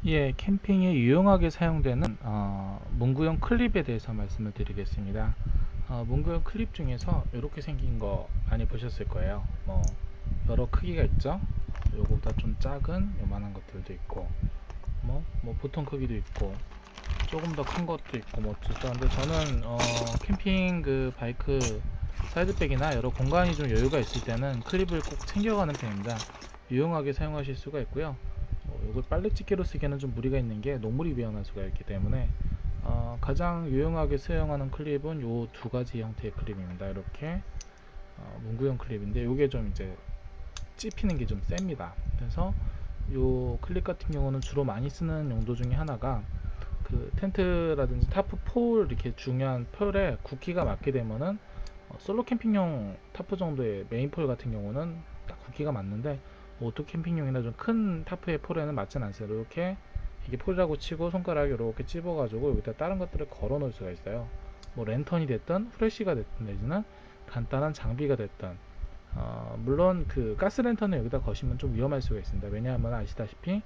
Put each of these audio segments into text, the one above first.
예, 캠핑에 유용하게 사용되는 문구용 클립에 대해서 말씀을 드리겠습니다. 문구용 클립 중에서 이렇게 생긴 거 많이 보셨을 거예요. 뭐 여러 크기가 있죠. 요거보다 좀 작은 요만한 것들도 있고, 뭐 보통 크기도 있고, 조금 더 큰 것도 있고, 뭐 그런데 저는 캠핑 그 바이크 사이드백이나 여러 공간이 좀 여유가 있을 때는 클립을 꼭 챙겨가는 편입니다. 유용하게 사용하실 수가 있고요. 이걸 빨래집게로 쓰기에는 좀 무리가 있는 게 녹물이 배어날 수가 있기 때문에 가장 유용하게 사용하는 클립은 요 두 가지 형태의 클립입니다. 이렇게 문구용 클립인데 요게 좀 이제 찝히는 게 좀 셉니다. 그래서 요 클립 같은 경우는 주로 많이 쓰는 용도 중에 하나가 그 텐트라든지 타프 폴 이렇게 중요한 폴에 굵기가 맞게 되면은 솔로 캠핑용 타프 정도의 메인 폴 같은 경우는 딱 굵기가 맞는데 오토 캠핑용이나 좀 큰 타프의 폴에는 맞진 않습니다. 이렇게 이게 폴이라고 치고 손가락에 이렇게 찝어가지고 여기다 다른 것들을 걸어 놓을 수가 있어요. 뭐 랜턴이 됐든 후레쉬가 됐든 내지는 간단한 장비가 됐든 물론 그 가스 랜턴을 여기다 거시면 좀 위험할 수가 있습니다. 왜냐하면 아시다시피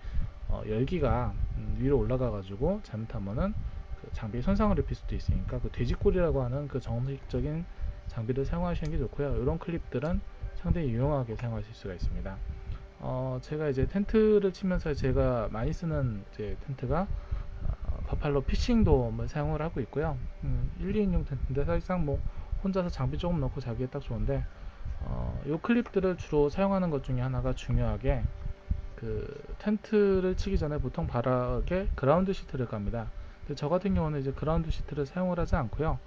열기가 위로 올라가 가지고 잘못하면은 그 장비에 손상을 입힐 수도 있으니까 그 돼지꼬리라고 하는 그 정식적인 장비를 사용하시는 게 좋고요. 이런 클립들은 상당히 유용하게 사용하실 수가 있습니다. 제가 이제 텐트를 치면서 제가 많이 쓰는 이제 텐트가 버팔로 피싱돔을 사용을 하고 있고요. 1, 2인용 텐트인데 사실상 뭐 혼자서 장비 조금 넣고 자기에 딱 좋은데 이 클립들을 주로 사용하는 것 중에 하나가 중요하게 그 텐트를 치기 전에 보통 바닥에 그라운드 시트를 갑니다. 근데 저 같은 경우는 이제 그라운드 시트를 사용을 하지 않고요.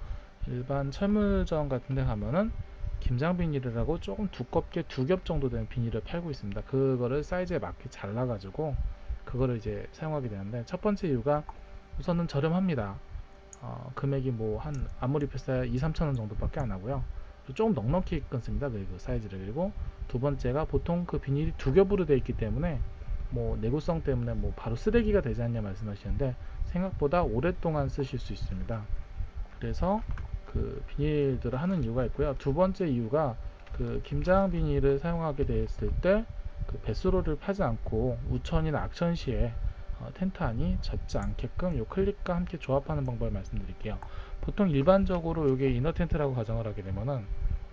일반 철물점 같은 데 가면은 김장 비닐이라고 조금 두껍게 두 겹 정도 되는 비닐을 팔고 있습니다. 그거를 사이즈에 맞게 잘라 가지고 그거를 이제 사용하게 되는데, 첫 번째 이유가 우선은 저렴합니다. 금액이 뭐 한 아무리 비싸야 2, 3천 원 정도밖에 안 하고요. 조금 넉넉히 끊습니다. 그 사이즈를. 그리고 두 번째가 보통 그 비닐이 두 겹으로 되어 있기 때문에 뭐 내구성 때문에 뭐 바로 쓰레기가 되지 않냐 말씀하시는데 생각보다 오랫동안 쓰실 수 있습니다. 그래서 그 비닐들을 하는 이유가 있고요. 두 번째 이유가 그 김장 비닐을 사용하게 됐을 때 그 배수로를 파지 않고 우천이나 악천 시에 텐트 안이 젖지 않게끔 요 클립과 함께 조합하는 방법을 말씀드릴게요. 보통 일반적으로 이게 이너 텐트라고 가정을 하게 되면은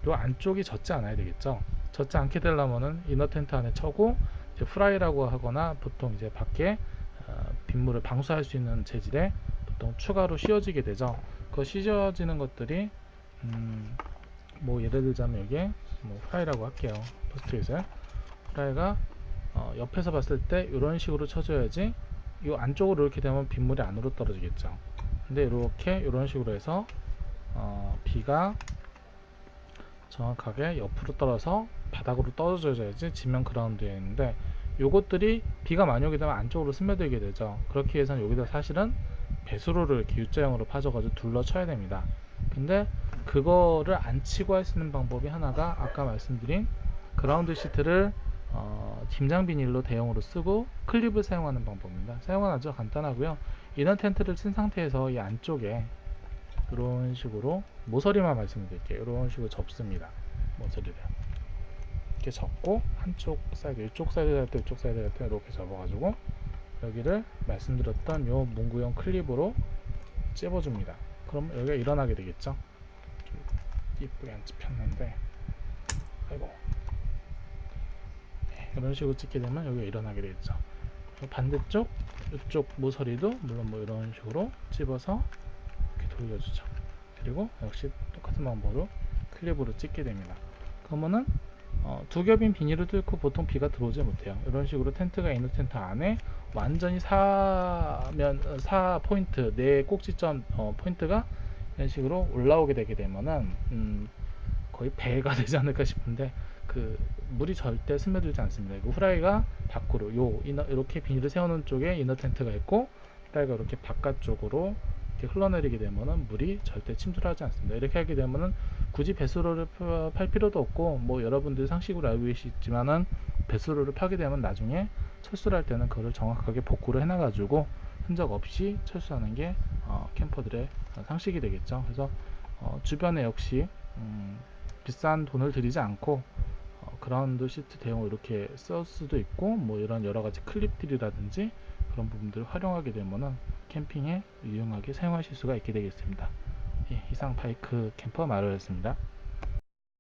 요 안쪽이 젖지 않아야 되겠죠. 젖지 않게 되려면은 이너 텐트 안에 쳐고 이제 프라이라고 하거나 보통 이제 밖에 빗물을 방수할 수 있는 재질에 보통 추가로 씌워지게 되죠. 그 씌워지는 것들이 뭐 예를 들자면 이게 뭐 프라이라고 할게요. 포스트잇을 프라이가 옆에서 봤을 때 이런 식으로 쳐줘야지 이 안쪽으로 이렇게 되면 빗물이 안으로 떨어지겠죠. 근데 이렇게 이런 식으로 해서 비가 정확하게 옆으로 떨어서 바닥으로 떨어져야지 지면 그라운드에 있는데, 요것들이 비가 많이 오게 되면 안쪽으로 스며들게 되죠. 그렇게 해서 여기다 사실은 배수로를 이렇게 U자형으로 파져가지고 둘러쳐야 됩니다. 근데 그거를 안 치고 할 수 있는 방법이 하나가 아까 말씀드린 그라운드 시트를 김장 비닐로 대용으로 쓰고 클립을 사용하는 방법입니다. 사용은 아주 간단하고요. 이너 텐트를 친 상태에서 이 안쪽에 이런 식으로 모서리만 말씀드릴게요. 이런 식으로 접습니다. 모서리를 이렇게 접고 한쪽 사이드, 이쪽 사이드 할 때, 이쪽 사이드 할 때 이렇게 접어가지고 여기를 말씀드렸던 요 문구용 클립으로 찝어줍니다. 그럼 여기가 일어나게 되겠죠. 이쁘게 안 찝혔는데, 아이고, 이런 식으로 찝게 되면 여기가 일어나게 되겠죠. 반대쪽 이쪽 모서리도 물론 뭐 이런 식으로 찝어서 이렇게 돌려주죠. 그리고 역시 똑같은 방법으로 클립으로 찝게 됩니다. 그러면은 두 겹인 비닐을 뚫고 보통 비가 들어오지 못해요. 이런 식으로 텐트가 있는 텐트 안에 완전히 사 포인트 네 꼭지점 포인트가 이런 식으로 올라오게 되게 되면은 거의 배가 되지 않을까 싶은데 그 물이 절대 스며들지 않습니다. 그 후라이가 밖으로 이렇게 비닐을 세우는 쪽에 이너 텐트가 있고 후라이가 이렇게 바깥쪽으로 이렇게 흘러내리게 되면은 물이 절대 침투하지 않습니다. 이렇게 하게 되면은 굳이 배수로를 팔 필요도 없고, 뭐 여러분들 상식으로 알고 계시지만은 배수로를 파게 되면 나중에 철수를 할 때는 그거를 정확하게 복구를 해놔가지고 흔적 없이 철수하는 게 캠퍼들의 상식이 되겠죠. 그래서 주변에 역시 비싼 돈을 들이지 않고 그라운드 시트 대용으로 이렇게 쓸 수도 있고, 뭐 이런 여러 가지 클립들이라든지 그런 부분들을 활용하게 되면은 캠핑에 유용하게 사용하실 수가 있게 되겠습니다. 예, 이상 바이크 캠퍼 마루였습니다.